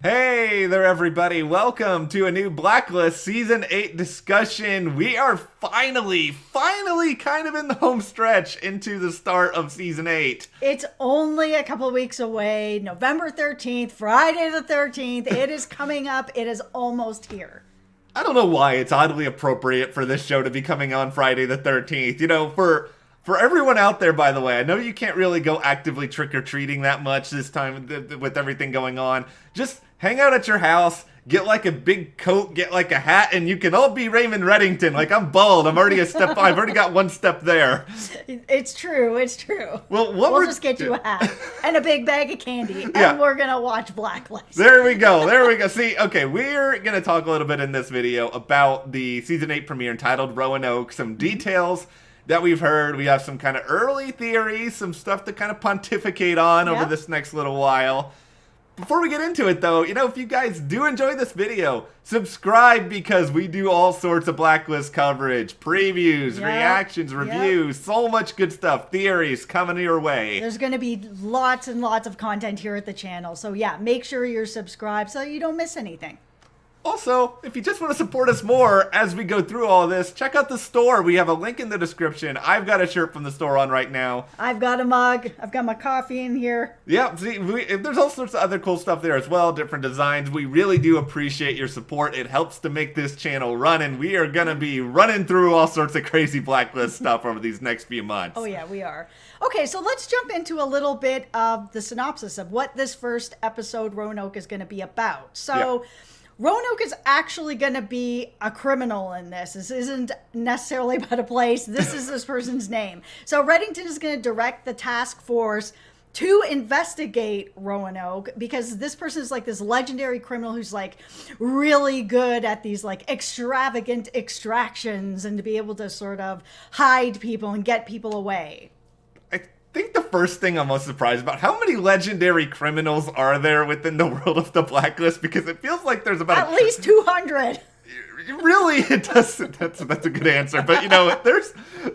Hey there, everybody. Welcome to a new Blacklist Season 8 discussion. We are finally kind of in the home stretch into the start of Season 8. It's only a couple weeks away. November 13th, Friday the 13th. It is coming up. It is almost here. I don't know why it's oddly appropriate for this show to be coming on Friday the 13th. You know, for everyone out there, by the way, I know you can't really go actively trick-or-treating that much this time with everything going on. Just hang out at your house, get like a big coat, get like a hat, and you can all be Raymond Reddington. Like, I'm bald. I've already got one step there. It's true. Well, we'll just get you a hat and a big bag of candy, and we're going to watch Blacklist. There we go. See, okay, we're going to talk a little bit in this video about the Season 8 premiere entitled Roanoke, some details that we've heard. We have some kind of early theories, some stuff to kind of pontificate on over this next little while. Before we get into it, though, you know, if you guys do enjoy this video, subscribe, because we do all sorts of Blacklist coverage, previews, reactions, reviews, so much good stuff, theories coming your way. There's going to be lots and lots of content here at the channel. So yeah, make sure you're subscribed so you don't miss anything. Also, if you just want to support us more as we go through all this, check out the store. We have a link in the description. I've got a shirt from the store on right now. I've got a mug. I've got my coffee in here. Yeah, see, there's all sorts of other cool stuff there as well, different designs. We really do appreciate your support. It helps to make this channel run, and we are going to be running through all sorts of crazy Blacklist stuff over these next few months. Oh yeah, we are. Okay, so let's jump into a little bit of the synopsis of what this first episode, Roanoke, is going to be about. So Roanoke is actually going to be a criminal in this. This isn't necessarily about a place. This is this person's name. So Reddington is going to direct the task force to investigate Roanoke, because this person is like this legendary criminal who's like really good at these like extravagant extractions and to be able to sort of hide people and get people away. I think the first thing I'm most surprised about, how many legendary criminals are there within the world of the Blacklist? Because it feels like there's about at least 200. Really, it does. That's a good answer. But you know, it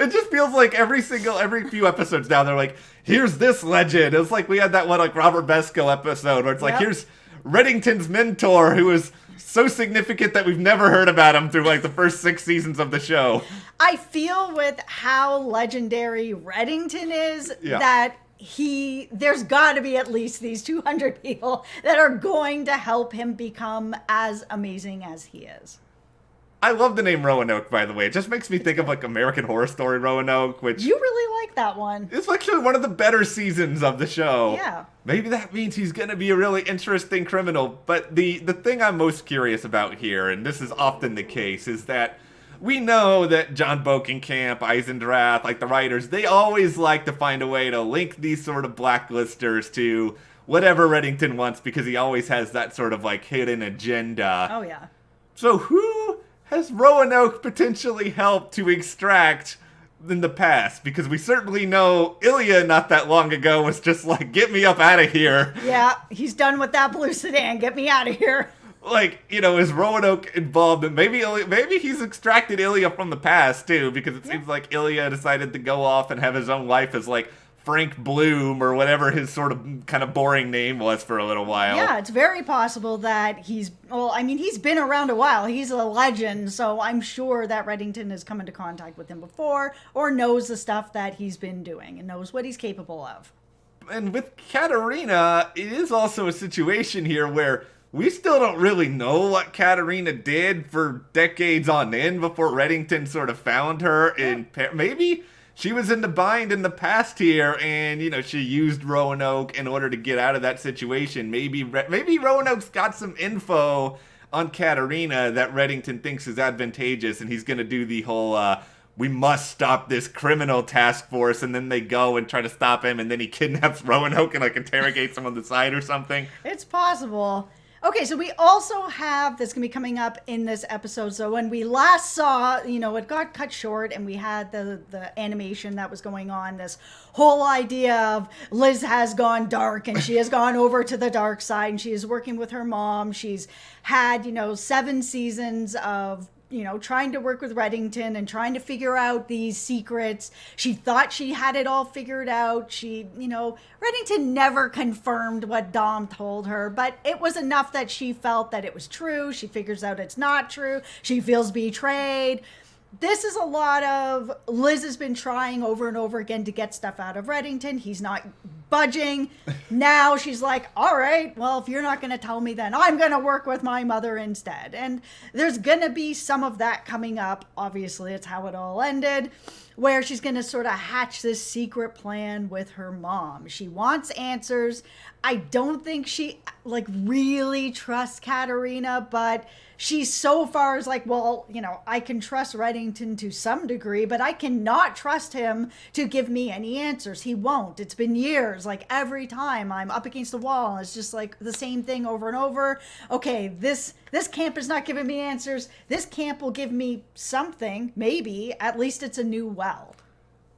just feels like every few episodes now they're like, here's this legend. It's like we had that one like Robert Vesco episode where it's like, here's Reddington's mentor who is so significant that we've never heard about him through like the first 6 seasons of the show. I feel with how legendary Reddington is that there's got to be at least these 200 people that are going to help him become as amazing as he is. I love the name Roanoke, by the way. It just makes me think of like American Horror Story Roanoke, which you really like that one. It's actually one of the better seasons of the show. Yeah. Maybe that means he's going to be a really interesting criminal. But the thing I'm most curious about here, and this is often the case, is that we know that John Bokenkamp, Eisendrath, like the writers, they always like to find a way to link these sort of blacklisters to whatever Reddington wants, because he always has that sort of like hidden agenda. Oh, yeah. So who has Roanoke potentially helped to extract in the past? Because we certainly know Ilya not that long ago was just like, get me up out of here. Yeah, he's done with that blue sedan. Get me out of here. Like, you know, is Roanoke involved in maybe he's extracted Ilya from the past too, because it seems like Ilya decided to go off and have his own life as like Frank Bloom or whatever his sort of kind of boring name was for a little while. Yeah, it's very possible that he's been around a while. He's a legend, so I'm sure that Reddington has come into contact with him before or knows the stuff that he's been doing and knows what he's capable of. And with Katarina, it is also a situation here where we still don't really know what Katarina did for decades on end before Reddington sort of found her in maybe she was in the bind in the past here, and, you know, she used Roanoke in order to get out of that situation. Maybe Roanoke's got some info on Katarina that Reddington thinks is advantageous, and he's going to do the whole, we must stop this criminal task force, and then they go and try to stop him, and then he kidnaps Roanoke and, like, interrogates him on the side or something. It's possible. Okay, so we also have this going to be coming up in this episode. So when we last saw, you know, it got cut short and we had the animation that was going on, this whole idea of Liz has gone dark and she has gone over to the dark side and she is working with her mom. She's had, you know, 7 seasons of trying to work with Reddington and trying to figure out these secrets. She thought she had it all figured out. Reddington never confirmed what Dom told her, but it was enough that she felt that it was true. She figures out it's not true. She feels betrayed. This is a lot of Liz has been trying over and over again to get stuff out of Reddington. He's not budging. Now she's like, all right, well, if you're not going to tell me, then I'm going to work with my mother instead. And there's going to be some of that coming up. Obviously, it's how it all ended, where she's going to sort of hatch this secret plan with her mom. She wants answers. I don't think she really trusts Katarina, but she's so far as well, I can trust Reddington to some degree, but I cannot trust him to give me any answers. He won't. It's been years. Every time I'm up against the wall, it's just the same thing over and over. Okay, this camp is not giving me answers. This camp will give me something, maybe. At least it's a new well.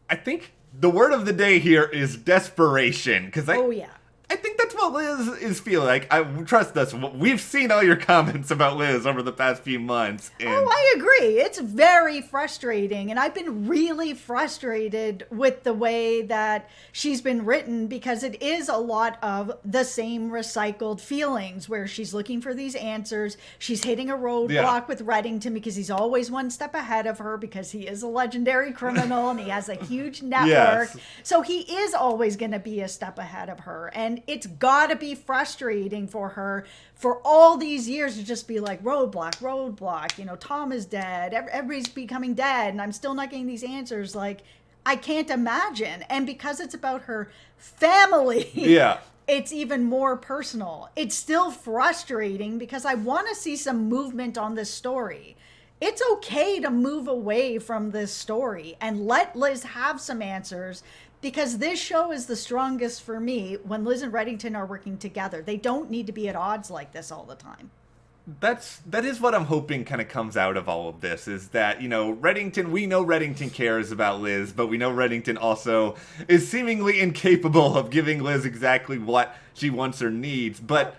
I think the word of the day here is desperation, because oh yeah. I think that's what Liz is feeling like. Trust us, we've seen all your comments about Liz over the past few months. And I agree. It's very frustrating. And I've been really frustrated with the way that she's been written, because it is a lot of the same recycled feelings where she's looking for these answers. She's hitting a roadblock with Reddington because he's always one step ahead of her, because he is a legendary criminal and he has a huge network. Yes. So he is always going to be a step ahead of her. And it's got to be frustrating for her for all these years to just be roadblock. Tom is dead. Everybody's becoming dead. And I'm still not getting these answers. I can't imagine. And because it's about her family, it's even more personal. It's still frustrating because I want to see some movement on this story. It's okay to move away from this story and let Liz have some answers, because this show is the strongest for me when Liz and Reddington are working together. They don't need to be at odds like this all the time. That is what I'm hoping kind of comes out of all of this, is that, Reddington, we know Reddington cares about Liz, but we know Reddington also is seemingly incapable of giving Liz exactly what she wants or needs. But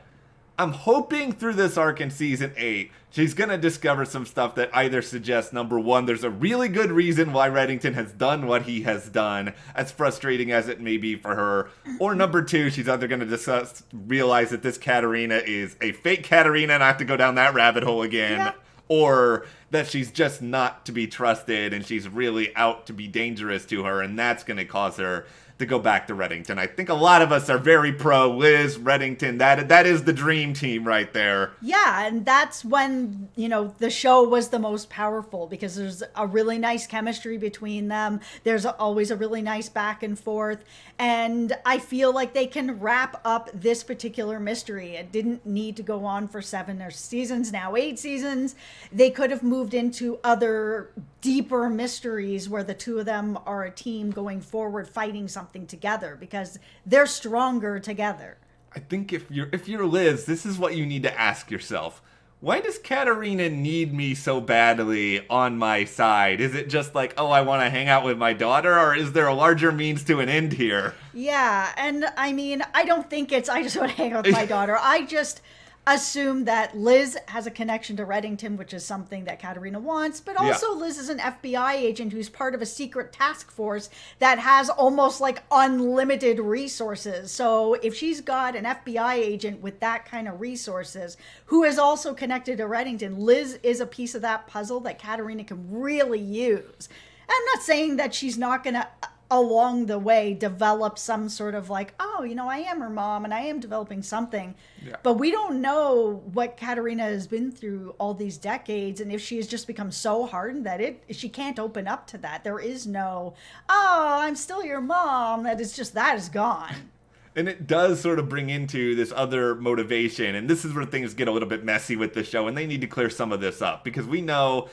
I'm hoping through this arc in season 8, she's going to discover some stuff that either suggests, number one, there's a really good reason why Reddington has done what he has done, as frustrating as it may be for her. Or number two, she's either going to realize that this Katarina is a fake Katarina and I have to go down that rabbit hole again. Yeah. Or that she's just not to be trusted and she's really out to be dangerous to her, and that's going to cause her to go back to Reddington. I think a lot of us are very pro Liz, Reddington. That is the dream team right there. Yeah, and that's when, the show was the most powerful, because there's a really nice chemistry between them. There's always a really nice back and forth. And I feel like they can wrap up this particular mystery. It didn't need to go on for 7 seasons, now 8 seasons. They could have moved into other deeper mysteries where the two of them are a team going forward, fighting something together, because they're stronger together. I think if you're Liz, this is what you need to ask yourself. Why does Katarina need me so badly on my side? Is it just I want to hang out with my daughter, or is there a larger means to an end here? Yeah, and I mean, I don't think it's I just want to hang out with my daughter. I just assume that Liz has a connection to Reddington, which is something that Katarina wants, but also Liz is an FBI agent who's part of a secret task force that has almost unlimited resources. So if she's got an FBI agent with that kind of resources who is also connected to Reddington, Liz is a piece of that puzzle that Katarina can really use. I'm not saying that she's not going to along the way develop some sort of I am her mom and I am developing something. Yeah. But we don't know what Katarina has been through all these decades, and if she has just become so hardened that she can't open up to that. There is no, I'm still your mom. That is gone. And it does sort of bring into this other motivation, and this is where things get a little bit messy with the show, and they need to clear some of this up, because we know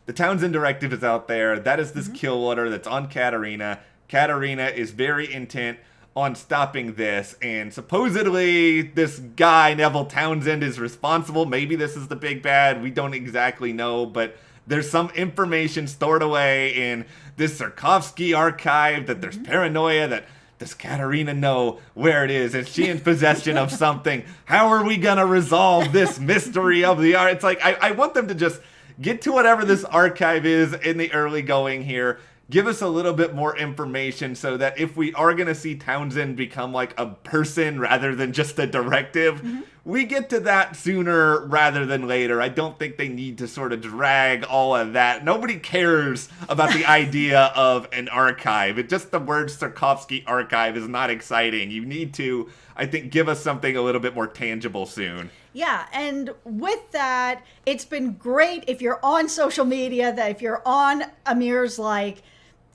the Townsend directive is out there. That is this kill order that's on Katarina. Katarina is very intent on stopping this, and supposedly this guy, Neville Townsend, is responsible. Maybe this is the big bad. We don't exactly know, but there's some information stored away in this Sarkovsky archive that there's paranoia that does Katarina know where it is? Is she in possession of something? How are we going to resolve this mystery of the art? It's I want them to just get to whatever this archive is in the early going here. Give us a little bit more information so that if we are going to see Townsend become like a person rather than just a directive, we get to that sooner rather than later. I don't think they need to sort of drag all of that. Nobody cares about the idea of an archive. It just the word Sarkovsky archive is not exciting. You need to, I think, give us something a little bit more tangible soon. Yeah, and with that, it's been great if you're on social media, that if you're on Amir's like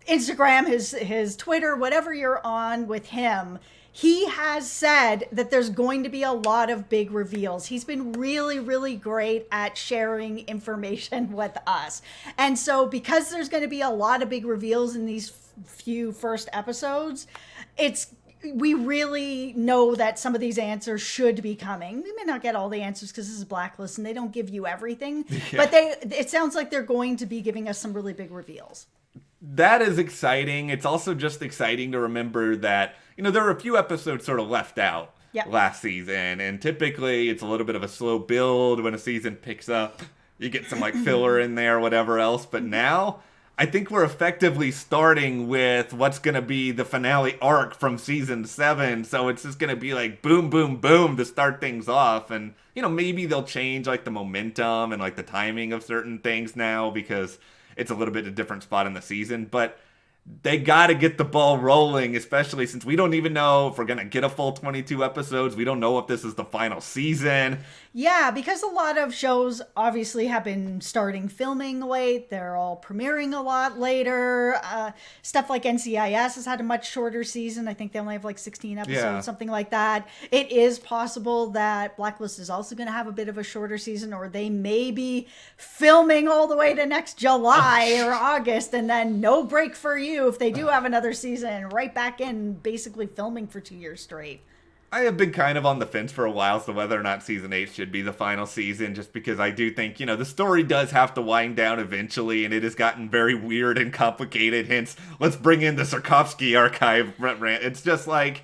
Instagram, his Twitter, whatever you're on with him, he has said that there's going to be a lot of big reveals. He's been really, really great at sharing information with us. And so because there's going to be a lot of big reveals in these few first episodes, we really know that some of these answers should be coming. We may not get all the answers because this is Blacklist and they don't give you everything, but it sounds like they're going to be giving us some really big reveals. That is exciting. It's also just exciting to remember that, there were a few episodes sort of left out last season, and typically it's a little bit of a slow build when a season picks up. You get some like filler in there, whatever else, but now I think we're effectively starting with what's going to be the finale arc from season 7. So it's just going to be like boom, boom, boom to start things off. And, maybe they'll change like the momentum and like the timing of certain things now because it's a little bit a different spot in the season. But they got to get the ball rolling, especially since we don't even know if we're going to get a full 22 episodes. We don't know if this is the final season. Yeah, because a lot of shows obviously have been starting filming late. They're all premiering a lot later. Stuff like NCIS has had a much shorter season. I think they only have like 16 episodes, something like that. It is possible that Blacklist is also going to have a bit of a shorter season, or they may be filming all the way to next July or August, and then no break for you if they do have another season, right back in basically filming for 2 years straight. I have been kind of on the fence for a while as to whether or not season 8 should be the final season, just because I do think, the story does have to wind down eventually, and it has gotten very weird and complicated, hence, let's bring in the Sarkovsky archive rant. It's just like,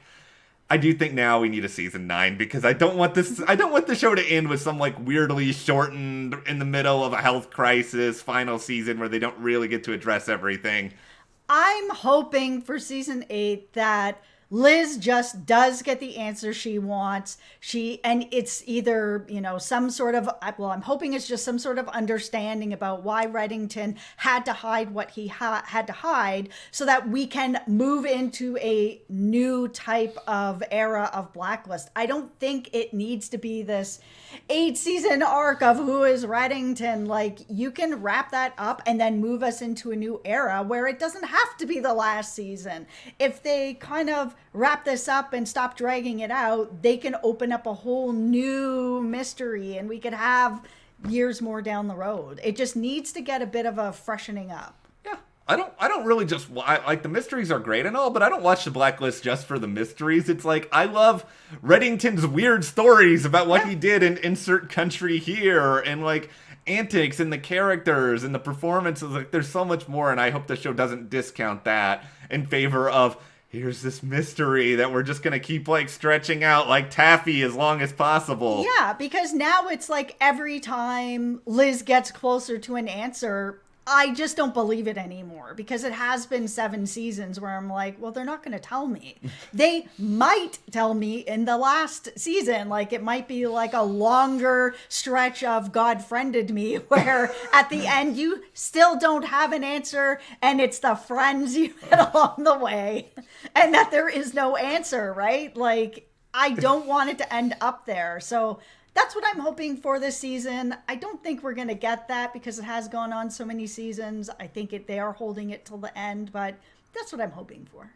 I do think now we need a season 9, because I don't want the show to end with some like weirdly shortened, in the middle of a health crisis, final season where they don't really get to address everything. I'm hoping for season 8 that Liz just does get the answer she wants. And it's either, some sort of, I'm hoping it's just some sort of understanding about why Reddington had to hide what he had to hide so that we can move into a new type of era of Blacklist. I don't think it needs to be this 8-season arc of who is Reddington. Like, you can wrap that up and then move us into a new era where it doesn't have to be the last season. If they kind of wrap this up and stop dragging it out, they can open up a whole new mystery and we could have years more down the road. It just needs to get a bit of a freshening up. Yeah. I don't really just like the mysteries are great and all, but I don't watch the Blacklist just for the mysteries. It's like I love Reddington's weird stories about what he did in insert country here and like antics and the characters and the performances. Like there's so much more, and I hope the show doesn't discount that in favor of here's this mystery that we're just going to keep like stretching out like taffy as long as possible. Yeah, because now it's like every time Liz gets closer to an answer, I just don't believe it anymore, because it has been 7 seasons where I'm like, well, they're not going to tell me. They might tell me in the last season, like it might be like a longer stretch of God friended me where at the end you still don't have an answer and it's the friends you met along the way and that there is no answer, right? Like I don't want it to end up there. So that's what I'm hoping for this season. I don't think we're going to get that because it has gone on so many seasons. I think they are holding it till the end, but that's what I'm hoping for.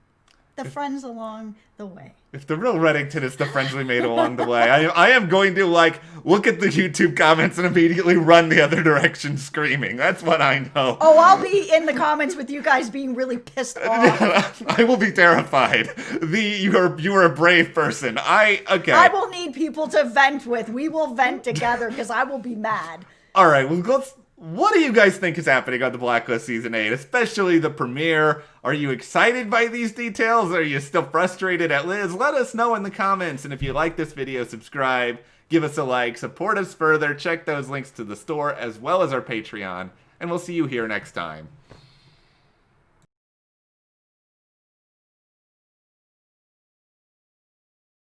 The friends along the way. If the real Reddington is the friends we made along the way, I am going to look at the YouTube comments and immediately run the other direction screaming. That's what I know. Oh, I'll be in the comments with you guys being really pissed off. I will be terrified. You are a brave person. Okay. I will need people to vent with. We will vent together because I will be mad. All right, well, What do you guys think is happening on the Blacklist Season 8, especially the premiere? Are you excited by these details? Are you still frustrated at Liz? Let us know in the comments, and if you like this video, subscribe, give us a like, support us further, check those links to the store as well as our Patreon, and we'll see you here next time.